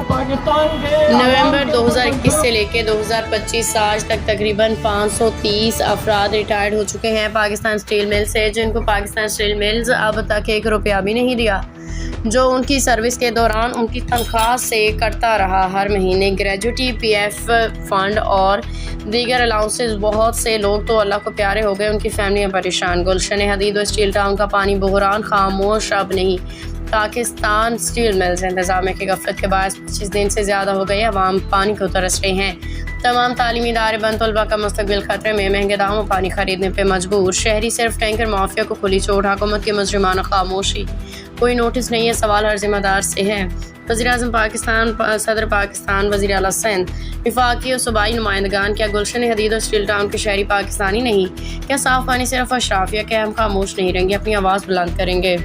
नवंबर 2021 से लेकर 2025 आज तक तकरीबन 530 अफराद रिटायर्ड हो चुके हैं पाकिस्तान स्टील मिल से, जिनको पाकिस्तान स्टील मिल्स अब तक 1 रुपया भी नहीं दिया, जो उनकी सर्विस के दौरान उनकी तनख्वाह से कटता रहा। हर महीने ग्रेजुटी, पीएफ फंड और दीगर अलाउंसेस। बहुत से लोग तो अल्लाह को प्यारे हो गए, उनकी फैमिलियाँ परेशान। गुलशन हदीद और स्टील टाउन का पानी बहरान खामोश अब नहीं। पाकिस्तान स्टील मिल्स इंतजामिया की गफलत के बाद 25 दिन से ज़्यादा हो गए, अवाम पानी को तरस रहे हैं। तमाम तालीमी इदारे बंद, तलबा का मुस्तकबिल खतरे में, महंगे दामों पानी खरीदने पर मजबूर। शहरी सिर्फ टैंकर माफिया को खुली चोट, हुकूमत की मुजरिमाना खामोशी, कोई नोटिस नहीं है। सवाल हर जिम्मेदार से है। वज़ीर-ए-आज़म पाकिस्तान, सदर पाकिस्तान, वज़ीर आला सिंध, विफाकी और सूबाई नुमाइंदगान, क्या गुलशन हदीद और स्टील टाउन के शहरी पाकिस्तानी नहीं? क्या साफ पानी सिर्फ अशराफिया के हम खामोश नहीं रहेंगे, अपनी आवाज़ बुलंद करेंगे?